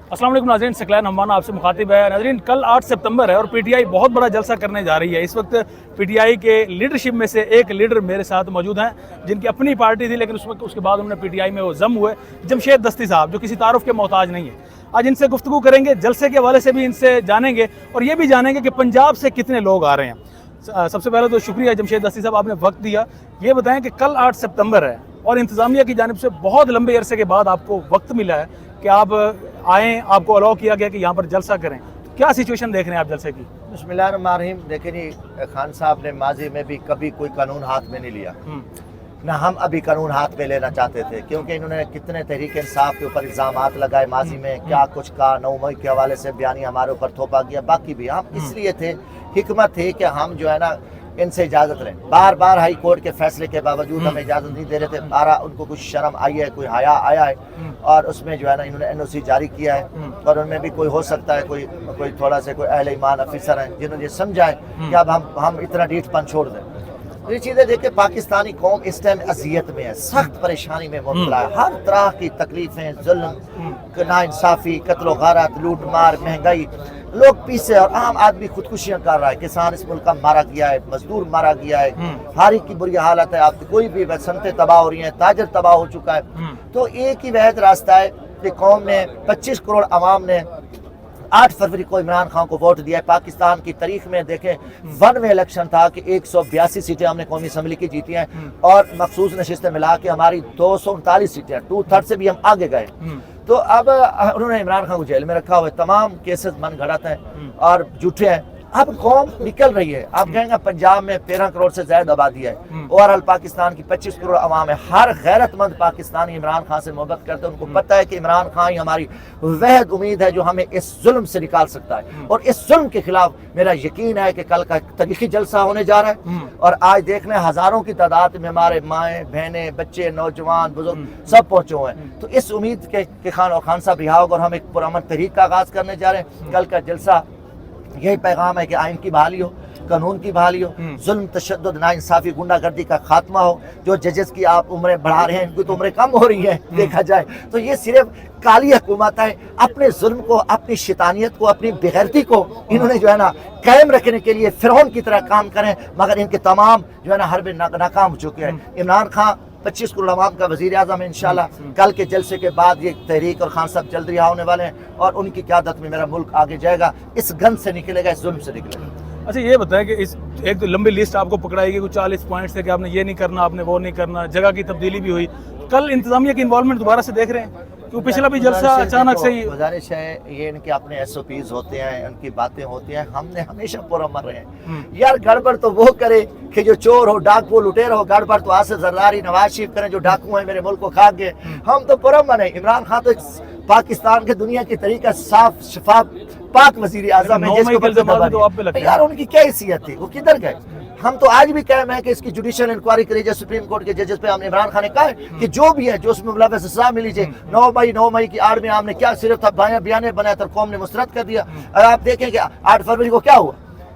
अस्सलाम वालेकुम नाज़रीन, सकलैन हमाना आपसे मुखातिब है। नाज़रीन, कल 8 सितंबर है और पीटीआई बहुत बड़ा जलसा करने जा रही है। इस वक्त पीटीआई के लीडरशिप में से एक लीडर मेरे साथ मौजूद हैं, जिनकी अपनी पार्टी थी, लेकिन उसके बाद उन्होंने पीटीआई में वो जम हुए, जमशेद दस्ती साहब, जो किसी तारुफ के मोहताज नहीं है। आज इनसे गुफ्तगू करेंगे, जलसे के हवाले से भी इनसे जानेंगे और ये भी जानेंगे कि पंजाब से कितने लोग आ रहे हैं। सबसे पहले तो शुक्रिया जमशेद दस्ती साहब, आपने वक्त दिया। ये बताएं कि कल 8 सितंबर है और इंतज़ामिया की जानिब से बहुत लंबे अरसे के बाद आपको वक्त मिला है कि आप आएँ, आपको अलाउ किया गया कि यहाँ पर जलसा करें। क्या सिचुएशन देख रहे हैं आप जलसे की? बिस्मिल्लाहिर्रहमानिर्रहीम। देखिए जी, खान साहब ने माजी में भी कभी कोई कानून हाथ में नहीं लिया, ना हम अभी कानून हाथ में लेना चाहते थे, क्योंकि इन्होंने कितने तहरीक इंसाफ के ऊपर इल्ज़ामात लगाए माजी में, क्या कुछ कहा, 9 मई के हवाले से बयानी हमारे ऊपर थोपा गया। बाकी भी हम इसलिए थे, हिकमत थी कि हम जो है ना इनसे इजाज़त लें। बार बार हाई कोर्ट के फैसले के बावजूद हमें इजाज़त नहीं दे रहे थे। बारह उनको कुछ शर्म आई है, कोई हया आया है और उसमें जो है ना इन्होंने NOC जारी किया है। और उनमें भी कोई हो सकता है कोई थोड़ा सा कोई अहले ईमान अफसर हैं जिन्होंने ये समझा है कि अब हम इतना ढीठपन छोड़ दें। ये चीज़ें देख के पाकिस्तानी कौम इस टाइम अजियत में है, सख्त परेशानी में मुब्तला है। हर तरह की तकलीफें, जुल्म, नाइंसाफ़ी, कत्ल गारत, लूट मार, महंगाई, लोग पीछे और आम आदमी खुदकुशियां कर रहा है। किसान इस मुल्क का मारा गया है, मजदूर मारा गया है, हारी की बुरी हालत है। आप कोई भी सनतें तबाह हो रही हैं, ताजर तबाह हो चुका है। तो एक ही वहद रास्ता है कि कौम ने 25 करोड़ आवाम ने 8 फरवरी को इमरान खान को वोट दिया है। पाकिस्तान की तारीख में देखें, वन वे इलेक्शन था कि 182 सीटें हमने कौमी असम्बली की जीती हैं और मखसूस नशिस्तें मिला के हमारी 239 सीटें, 2/3 से भी हम आगे गए। तो अब उन्होंने इमरान खान को जेल में रखा हुआ है, तमाम केसेस मन गढ़त हैं और झूठे हैं। अब कौम निकल रही है। आप कहेंगे पंजाब में 13 करोड़ से ज्यादा आबादी है, ओवरऑल पाकिस्तान की 25 करोड़ आवाम है। हर गैरतमंद पाकिस्तानी इमरान खान से मोहब्बत करते हैं। उनको पता है कि इमरान खान ही हमारी वहद उम्मीद है जो हमें इस जुल्म से निकाल सकता है। और इस जुल्म के खिलाफ मेरा यकीन है कि कल का तारीखी जलसा होने जा रहा है। और आज देखने हजारों की तादाद में हमारे माएँ, बहनें, बच्चे, नौजवान, बुजुर्ग सब पहुंचे हुए हैं। तो इस उम्मीद के खान साहब रिहा होकर हम एक पुरअमन तहरीक का आगाज करने जा रहे हैं। कल का जलसा यही पैगाम है कि आइन की बहाली हो, कानून की बहाली हो, जुल्म, तशद्दुद, नाइंसाफी, गुंडागर्दी का खात्मा हो। जो जजेस की आप उम्रें बढ़ा रहे हैं, इनकी तो उम्रें कम हो रही हैं देखा जाए तो। ये सिर्फ काली हुकूमत है। अपने जुल्म को, अपनी शैतानियत को, अपनी बेगैरती को इन्होंने जो है ना कायम रखने के लिए फिरौन की तरह काम करें, मगर इनके तमाम जो है ना हरबे नाकाम हो चुके हैं। इमरान खान 25 करोड़ आवाम का वज़ीर आज़म है। इंशाल्लाह कल के जलसे के बाद ये तहरीक और खान साहब जल्द रिहा होने वाले हैं और उनकी क़यादत में मेरा मुल्क आगे जाएगा, इस गंद से निकलेगा, इस जुल्म से निकलेगा। अच्छा, ये बताएं कि इस एक तो लंबी लिस्ट आपको पकड़ाई गई, कुछ 40 पॉइंट्स थे कि आपने ये नहीं करना, आपने वो नहीं करना, जगह की तब्दीली भी हुई। कल इंतजामिया की इन्वॉल्वमेंट दोबारा से देख रहे हैं कि पिछला भी जलसा अचानक से ही? गुजारिश है, ये इनके अपने SOPs होते हैं, उनकी बातें होती हैं। हमने हमेशा पुरअमन रहे हैं। यार गड़बड़ तो वो करे कि जो चोर हो, डाकू, लुटेर हो, गड़बड़ तो आसिफ जरदारी, नवाज शरीफ करें जो डाकू हैं मेरे मुल्क को खा के। हम तो पुरअमन है। इमरान खान तो पाकिस्तान के दुनिया की तरीका साफ शफाफ पाक वजीर आजम है, जिसको यार उनकी क्या हैसियत थी, वो किधर गए? हम तो आज भी कायम है कि इसकी जुडिशियल इंक्वायरी करी, सुप्रीम कोर्ट के जजेस पे। हमने इमरान खान ने कहा है कि जो भी है, जो उसमें मुलव्वस सजा मिली जाए। 9 मई की आड़ में हमने क्या सिर्फ था बयान बनाया था, कौम ने मुस्तरद कर दिया। और आप देखें कि 8 फरवरी को क्या हुआ,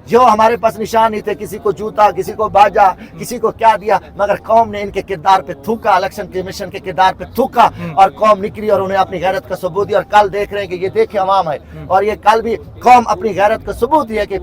जो हमारे पास निशान नहीं थे, किसी को जूता, किसी को बाजा, किसी को क्या दिया, मगर कौम ने इनके किरदार पे थूका, इलेक्शन कमीशन के किरदार पे थूका और कौम निकली और उन्हें अपनी गैरत का सबूत दिया। और कल देख रहे हैं कि ये देखिए अवाम है और ये कल भी कौम अपनी गैरत का सबूत दिया कि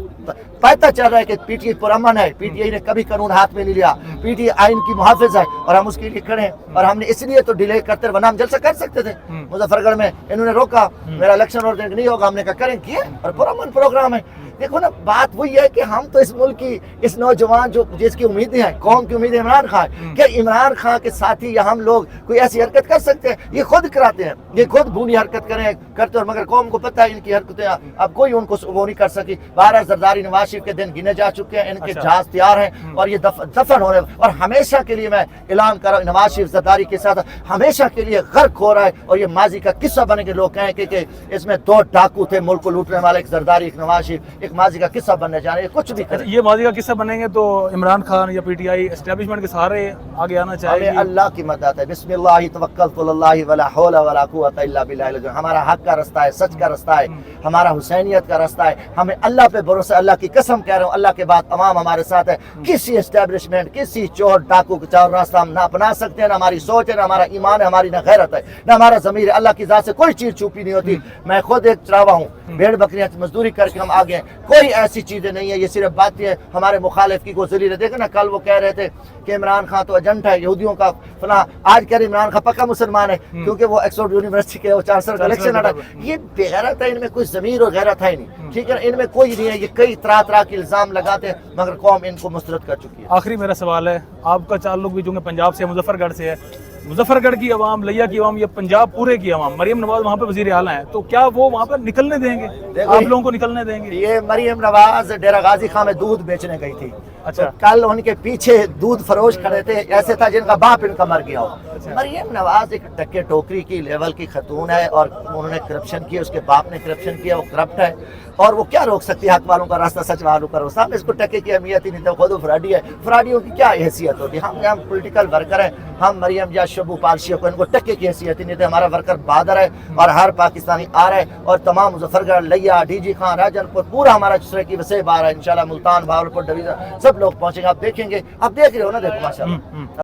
पता चल रहा है कि PTI पुरअमन है। PTI ने कभी कानून हाथ में नहीं लिया। PTI आइन की मुहाफिज है और हम उसके लिए खड़े हैं। और हमने इसलिए तो डिले करते वरना हम जलसा कर सकते थे। मुजफ्फरगढ़ में इन्होंने रोका, मेरा इलेक्शन और नहीं होगा, हमने कहा करें, किए और पुरअमन प्रोग्राम है। देखो ना, बात वही है कि हम तो इस मुल्क की, इस नौजवान जो जिसकी उम्मीदें हैं, कौम की उम्मीदें इमरान खान, क्या इमरान खान के साथी या हम लोग कोई ऐसी हरकत कर सकते हैं? ये खुद कराते हैं, ये खुद भूनी हरकत करते हैं। मगर कौम को पता है इनकी हरकतें अब कोई उनको वो नहीं कर सकी। 12 जरदारी, नवाज शरीफ के दिन गिने जा चुके हैं, इनके जहाज तैयार हैं और ये दफन होने। और हमेशा के लिए मैं ऐलान कर रहा हूँ, नवाज शरीफ जरदारी के साथ हमेशा के लिए गर्क हो रहा है। और ये माजी का किस्सा बने के लोग कहें कि इसमें 2 डाकू थे मुल्क को लूटने वाले, एक जरदारी, एक नवाज शरीफ। ایک ماضی کا قصہ بننے جا رہے ہیں، کچھ بھی کریں. یہ ماضی کا قصہ بنیں گے تو عمران خان یا پی ٹی آئی اسٹیبلشمنٹ کے سہارے آگے آنا چاہیے. ہمیں اللہ کی مدد ہے. بسم اللہ توکلت علی اللہ ولا حول ولا قوت الا باللہ العلی. ہمارا حق کا رستہ ہے، سچ کا رستہ ہے، ہمارا حسینیت کا رستہ ہے. ہمیں اللہ پہ بھروسہ. اللہ کی قسم کہہ رہا ہوں، اللہ کے بعد عوام ہمارے ساتھ ہے. کسی اسٹیبلشمنٹ، کسی چور ڈاکو کا چور راستہ ہم نہ اپنا سکتے ہیں. نہ ہماری سوچ ہے، نہ ہمارا ایمان ہے، ہماری نہ غیرت ہے، نہ ہمارا ضمیر ہے. اللہ کی ذات سے کوئی چیز چھپی نہیں ہوتی. میں خود ایک چراوا ہوں، بھیڑ بکریاں مزدوری کر کے ہم آگے ہیں. کوئی ایسی چیزیں نہیں ہے. یہ صرف باتیں ہیں ہمارے مخالف کی کو ذلیل ہے. دیکھیں نا، کل وہ کہہ رہے تھے کہ عمران خان تو ایجنٹ ہے یہودیوں کا فلاں. آج کہہ رہے عمران خان پکا مسلمان ہے کیونکہ وہ ایکسفورڈ یونیورسٹی کے چانسلر کا الیکشن لڑا. یہ بے غیرت ہے. ان میں کوئی ضمیر اور غیرت ہے نہیں. ٹھیک ہے، ان میں کوئی نہیں ہے. یہ کئی طرح کے الزام لگاتے ہیں مگر قوم ان کو مسترد کر چکی ہے. آخری میرا سوال ہے، آپ کا تعلق بھی چونکہ پنجاب سے، مظفر گڑھ سے ہے. مظفر گڑھ کی عوام، لیا کی عوام، یہ پنجاب پورے کی عوام، مریم نواز وہاں پہ وزیر اعلیٰ ہیں، تو کیا وہ وہاں پر نکلنے دیں گے؟ آپ لوگوں کو نکلنے دیں گے؟ یہ مریم نواز ڈیرہ غازی خان میں دودھ بیچنے گئی تھی. اچھا. کل ان کے پیچھے دودھ فروش کھڑے تھے، ایسے تھا جن کا باپ ان کا مر گیا ہو. مریم نواز ایک ٹکے ٹوکری کی لیول کی خاتون ہے اور انہوں نے کرپشن کیا، اس کے باپ نے کرپشن کیا، وہ کرپٹ ہے. اور وہ کیا روک سکتی ہے حق والوں کا راستہ، سچ والوں کا راستہ؟ اس کو ٹکے کی اہمیت ہی نہیں تھی. خود وہ فراڈی ہے. فراڈیوں کی کیا حیثیت ہوتی ہے؟ ہم پولیٹیکل ورکر ہیں. ہم مریم یا شبو پالشیوں کو، ان کو ٹکے کی حیثیت ہی نہیں تھی. ہمارا ورکر بہادر ہے اور ہر پاکستانی آ رہا ہے. اور تمام مظفر گڑھ، لیا، ڈی جی خان، راجن پور، پورا ہمارا جسرے کی وسیع بار ہے. انشاءاللہ ملتان، بہاولپور ڈویژن سب لوگ پہنچیں گے. آپ دیکھیں گے، آپ دیکھ رہے ہو نا، دیکھو ماشاءاللہ.